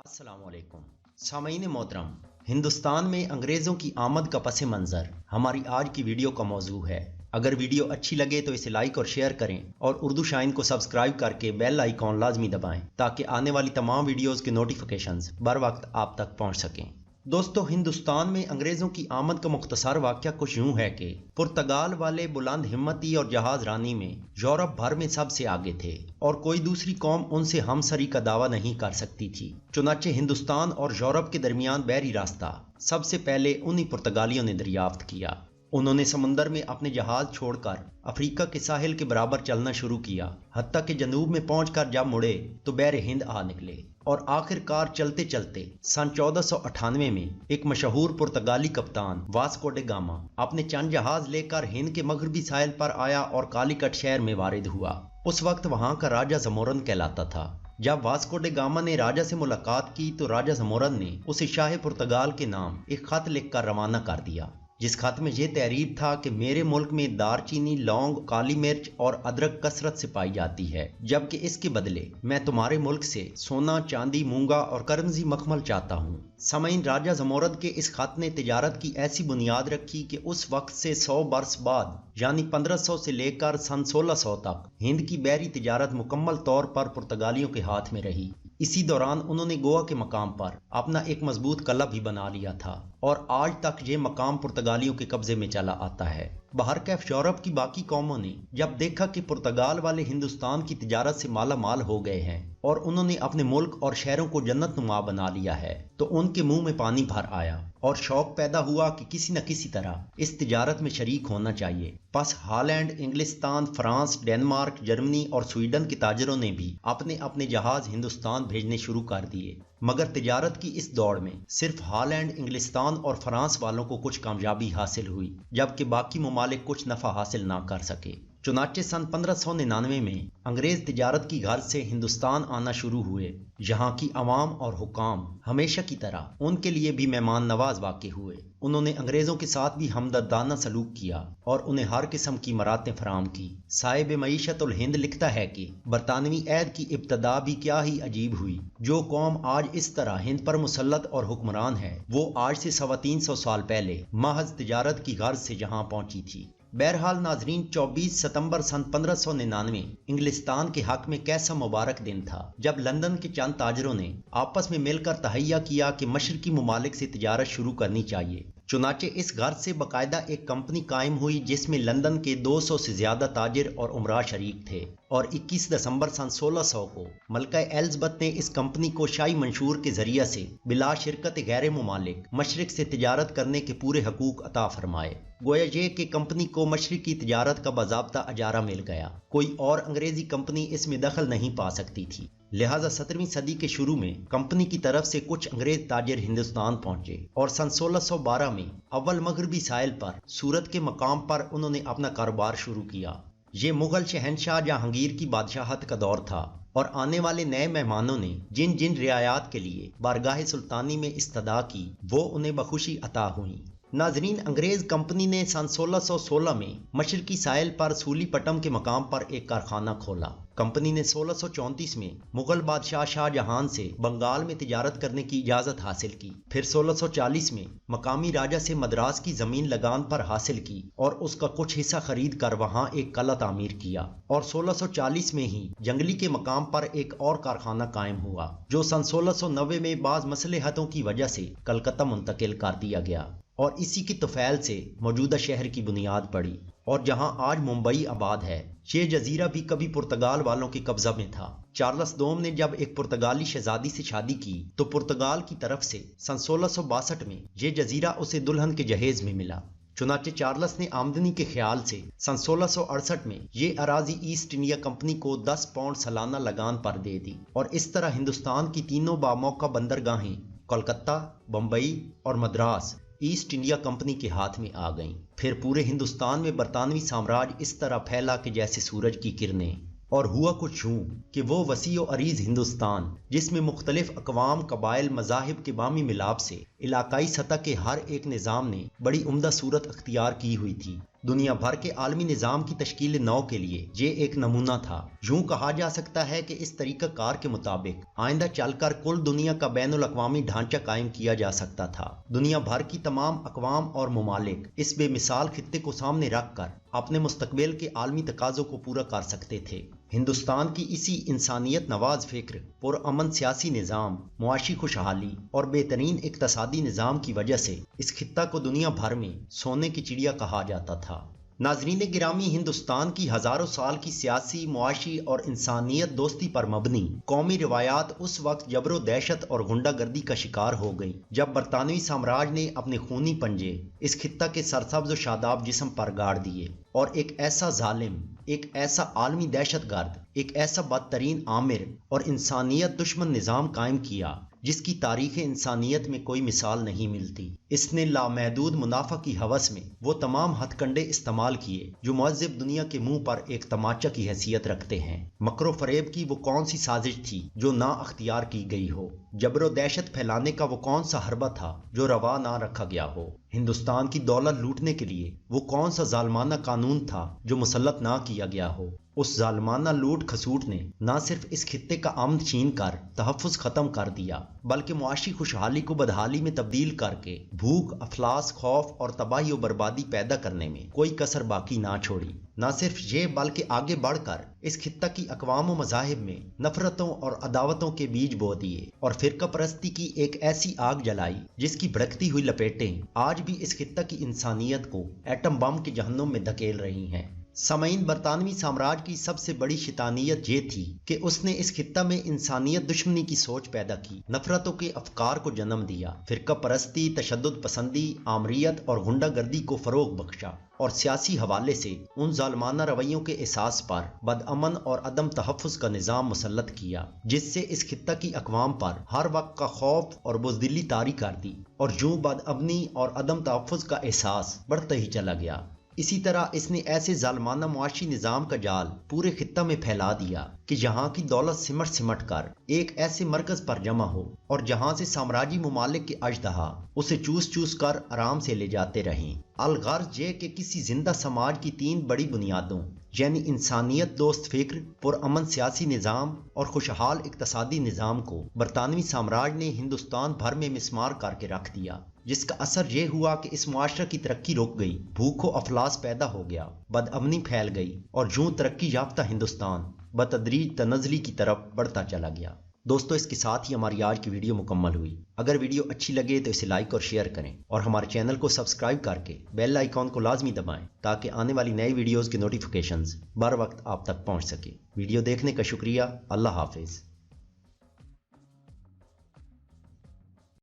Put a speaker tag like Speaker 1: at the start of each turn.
Speaker 1: السلام علیکم سامعین محترم، ہندوستان میں انگریزوں کی آمد کا پس منظر ہماری آج کی ویڈیو کا موضوع ہے۔ اگر ویڈیو اچھی لگے تو اسے لائک اور شیئر کریں اور اردو شائن کو سبسکرائب کر کے بیل آئیکن لازمی دبائیں تاکہ آنے والی تمام ویڈیوز کے نوٹیفیکیشنز بر وقت آپ تک پہنچ سکیں۔ دوستو، ہندوستان میں انگریزوں کی آمد کا مختصر واقعہ کچھ یوں ہے کہ پرتگال والے بلند ہمتی اور جہاز رانی میں یورپ بھر میں سب سے آگے تھے اور کوئی دوسری قوم ان سے ہمسری کا دعویٰ نہیں کر سکتی تھی۔ چنانچہ ہندوستان اور یورپ کے درمیان بحری راستہ سب سے پہلے انہی پرتگالیوں نے دریافت کیا۔ انہوں نے سمندر میں اپنے جہاز چھوڑ کر افریقہ کے ساحل کے برابر چلنا شروع کیا، حتیٰ کہ جنوب میں پہنچ کر جب مڑے تو بحر ہند آ نکلے اور آخر کار چلتے چلتے سن 1498 میں ایک مشہور پرتگالی کپتان واسکو ڈے گاما اپنے چند جہاز لے کر ہند کے مغربی ساحل پر آیا اور کالیکٹ شہر میں وارد ہوا۔ اس وقت وہاں کا راجہ زمورن کہلاتا تھا۔ جب واسکو ڈے گاما نے راجہ سے ملاقات کی تو راجہ زمورن نے اسے شاہ پرتگال کے نام ایک خط لکھ کر روانہ کر دیا، جس خط میں یہ تحریر تھا کہ میرے ملک میں دار چینی، لونگ، کالی مرچ اور ادرک کثرت سے پائی جاتی ہے، جبکہ اس کے بدلے میں تمہارے ملک سے سونا، چاندی، مونگا اور کرمزی مخمل چاہتا ہوں۔ سامعین، راجہ زمورد کے اس خط نے تجارت کی ایسی بنیاد رکھی کہ اس وقت سے 100 برس بعد یعنی 1500 سے لے کر سن 1600 تک ہند کی بحری تجارت مکمل طور پر پرتگالیوں کے ہاتھ میں رہی۔ اسی دوران انہوں نے گوا کے مقام پر اپنا ایک مضبوط قلعہ بھی بنا لیا تھا اور آج تک یہ مقام پرتگالیوں کے قبضے میں چلا آتا ہے۔ بہرکیف یورپ کی باقی قوموں نے جب دیکھا کہ پرتگال والے ہندوستان کی تجارت سے مالا مال ہو گئے ہیں اور انہوں نے اپنے ملک اور شہروں کو جنت نما بنا لیا ہے تو ان کے منہ میں پانی بھر آیا اور شوق پیدا ہوا کہ کسی نہ کسی طرح اس تجارت میں شریک ہونا چاہیے۔ پس ہالینڈ، انگلستان، فرانس، ڈنمارک، جرمنی اور سویڈن کے تاجروں نے بھی اپنے اپنے جہاز ہندوستان بھیجنے شروع کر دیے، مگر تجارت کی اس دوڑ میں صرف ہالینڈ، انگلستان اور فرانس والوں کو کچھ کامیابی حاصل ہوئی، جبکہ باقی ممالک کچھ نفع حاصل نہ کر سکے۔ چنانچہ سن 1599 میں انگریز تجارت کی غرض سے ہندوستان آنا شروع ہوئے۔ یہاں کی عوام اور حکام ہمیشہ کی طرح ان کے لیے بھی مہمان نواز واقع ہوئے۔ انہوں نے انگریزوں کے ساتھ بھی ہمدردانہ سلوک کیا اور انہیں ہر قسم کی مراعتیں فراہم کی۔ صاحب معیشت الہند لکھتا ہے کہ برطانوی عہد کی ابتدا بھی کیا ہی عجیب ہوئی۔ جو قوم آج اس طرح ہند پر مسلط اور حکمران ہے، وہ آج سے 325 سال پہلے محض تجارت کی غرض سے یہاں پہنچی تھی۔ بہرحال ناظرین، 24 ستمبر سن 1599 انگلستان کے حق میں کیسا مبارک دن تھا جب لندن کے چند تاجروں نے آپس میں مل کر تہیہ کیا کہ مشرقی ممالک سے تجارت شروع کرنی چاہیے۔ چنانچہ اس غرض سے باقاعدہ ایک کمپنی قائم ہوئی جس میں لندن کے 200 سے زیادہ تاجر اور امراء شریک تھے، اور 21 دسمبر سن 1600 کو ملکہ ایلزبتھ نے اس کمپنی کو شاہی منشور کے ذریعہ سے بلا شرکت غیر ممالک مشرق سے تجارت کرنے کے پورے حقوق عطا فرمائے۔ گویا یہ کہ کمپنی کو مشرقی تجارت کا باضابطہ اجارہ مل گیا، کوئی اور انگریزی کمپنی اس میں دخل نہیں پا سکتی تھی۔ لہٰذا 17ویں صدی کے شروع میں کمپنی کی طرف سے کچھ انگریز تاجر ہندوستان پہنچے اور سن 1612 میں اول مغربی ساحل پر سورت کے مقام پر انہوں نے اپنا کاروبار شروع کیا۔ یہ مغل شہنشاہ جہانگیر کی بادشاہت کا دور تھا اور آنے والے نئے مہمانوں نے جن جن رعایات کے لیے بارگاہ سلطانی میں استدعا کی وہ انہیں بخوشی عطا ہوئیں۔ ناظرین، انگریز کمپنی نے سن 1616 میں مشرقی ساحل پر سولی پٹم کے مقام پر ایک کارخانہ کھولا۔ کمپنی نے 1634 میں مغل بادشاہ شاہ جہان سے بنگال میں تجارت کرنے کی اجازت حاصل کی، پھر 1640 میں مقامی راجہ سے مدراس کی زمین لگان پر حاصل کی اور اس کا کچھ حصہ خرید کر وہاں ایک قلعہ تعمیر کیا، اور 1640 میں ہی جنگلی کے مقام پر ایک اور کارخانہ قائم ہوا جو سن 1690 میں بعض مصلحتوں کی وجہ سے کلکتہ منتقل کر دیا گیا، اور اسی کی طفیل سے موجودہ شہر کی بنیاد پڑی، اور جہاں آج ممبئی آباد ہے۔ یہ جزیرہ بھی کبھی پرتگال والوں کے قبضہ میں تھا۔ چارلس دوم نے جب ایک پرتگالی شہزادی سے شادی کی تو پرتگال کی طرف سے سن 1662 میں یہ جزیرہ اسے دلہن کے جہیز میں ملا۔ چنانچہ چارلس نے آمدنی کے خیال سے سن 1668 میں یہ اراضی ایسٹ انڈیا کمپنی کو 10 پاؤنڈ سالانہ لگان پر دے دی، اور اس طرح ہندوستان کی تینوں باموقع بندرگاہیں کولکتہ، بمبئی اور مدراس ایسٹ انڈیا کمپنی کے ہاتھ میں آ گئیں۔ پھر پورے ہندوستان میں برطانوی سامراج اس طرح پھیلا کہ جیسے سورج کی کرنیں، اور ہوا کچھ یوں کہ وہ وسیع و عریض ہندوستان جس میں مختلف اقوام، قبائل، مذاہب کے باہمی ملاپ سے علاقائی سطح کے ہر ایک نظام نے بڑی عمدہ صورت اختیار کی ہوئی تھی، دنیا بھر کے عالمی نظام کی تشکیل نو کے لیے یہ ایک نمونہ تھا۔ یوں کہا جا سکتا ہے کہ اس طریقہ کار کے مطابق آئندہ چل کر کل دنیا کا بین الاقوامی ڈھانچہ قائم کیا جا سکتا تھا۔ دنیا بھر کی تمام اقوام اور ممالک اس بے مثال خطے کو سامنے رکھ کر اپنے مستقبل کے عالمی تقاضوں کو پورا کر سکتے تھے۔ ہندوستان کی اسی انسانیت نواز فکر، پرامن سیاسی نظام، معاشی خوشحالی اور بہترین اقتصادی نظام کی وجہ سے اس خطہ کو دنیا بھر میں سونے کی چڑیا کہا جاتا تھا۔ ناظرین گرامی، ہندوستان کی ہزاروں سال کی سیاسی، معاشی اور انسانیت دوستی پر مبنی قومی روایات اس وقت جبر و دہشت اور غنڈہ گردی کا شکار ہو گئی جب برطانوی سامراج نے اپنے خونی پنجے اس خطہ کے سرسبز و شاداب جسم پر گاڑ دیے اور ایک ایسا ظالم، ایک ایسا عالمی دہشت گرد، ایک ایسا بدترین آمر اور انسانیت دشمن نظام قائم کیا جس کی تاریخ انسانیت میں کوئی مثال نہیں ملتی۔ اس نے لامحدود منافع کی ہوس میں وہ تمام ہتھ کنڈے استعمال کیے جو مہذب دنیا کے منہ پر ایک تماچا کی حیثیت رکھتے ہیں۔ مکر و فریب کی وہ کون سی سازش تھی جو نا اختیار کی گئی ہو؟ جبر و دہشت پھیلانے کا وہ کون سا حربہ تھا جو روا نہ رکھا گیا ہو؟ ہندوستان کی دولت لوٹنے کے لیے وہ کون سا ظالمانہ قانون تھا جو مسلط نہ کیا گیا ہو؟ اس ظالمانہ لوٹ کھسوٹ نے نہ صرف اس خطے کا امن چھین کر تحفظ ختم کر دیا بلکہ معاشی خوشحالی کو بدحالی میں تبدیل کر کے بھوک، افلاس، خوف اور تباہی و بربادی پیدا کرنے میں کوئی کسر باقی نہ چھوڑی۔ نہ صرف یہ بلکہ آگے بڑھ کر اس خطہ کی اقوام و مذاہب میں نفرتوں اور عداوتوں کے بیج بو دیے اور فرقہ پرستی کی ایک ایسی آگ جلائی جس کی بھڑکتی ہوئی لپیٹیں آج بھی اس خطہ کی انسانیت کو ایٹم بم کے جہنم میں دھکیل رہی ہیں۔ سامعین، برطانوی سامراج کی سب سے بڑی شیطانیت یہ تھی کہ اس نے اس خطہ میں انسانیت دشمنی کی سوچ پیدا کی، نفرتوں کے افکار کو جنم دیا، فرقہ پرستی، تشدد پسندی، آمریت اور غنڈہ گردی کو فروغ بخشا اور سیاسی حوالے سے ان ظالمانہ رویوں کے احساس پر بدامن اور عدم تحفظ کا نظام مسلط کیا جس سے اس خطہ کی اقوام پر ہر وقت کا خوف اور بزدلی طاری کر دی اور یوں بدامنی اور عدم تحفظ کا احساس بڑھتا ہی چلا گیا۔ اسی طرح اس نے ایسے ظالمانہ معاشی نظام کا جال پورے خطہ میں پھیلا دیا کہ جہاں کی دولت سمٹ سمٹ کر ایک ایسے مرکز پر جمع ہو اور جہاں سے سامراجی ممالک کے اژدہا اسے چوس چوس کر آرام سے لے جاتے رہیں۔ الغرض یہ کہ کسی زندہ سماج کی تین بڑی بنیادوں یعنی انسانیت دوست فکر، پرامن سیاسی نظام اور خوشحال اقتصادی نظام کو برطانوی سامراج نے ہندوستان بھر میں مسمار کر کے رکھ دیا، جس کا اثر یہ ہوا کہ اس معاشرے کی ترقی رک گئی، بھوک و افلاس پیدا ہو گیا، بدامنی پھیل گئی اور یوں ترقی یافتہ ہندوستان بتدریج تنزلی کی طرف بڑھتا چلا گیا۔ دوستو، اس کے ساتھ ہی ہماری آج کی ویڈیو مکمل ہوئی۔ اگر ویڈیو اچھی لگے تو اسے لائک اور شیئر کریں اور ہمارے چینل کو سبسکرائب کر کے بیل آئیکن کو لازمی دبائیں تاکہ آنے والی نئی ویڈیوز کی نوٹیفیکیشنز بر وقت آپ تک پہنچ سکے۔ ویڈیو دیکھنے کا شکریہ۔ اللہ حافظ۔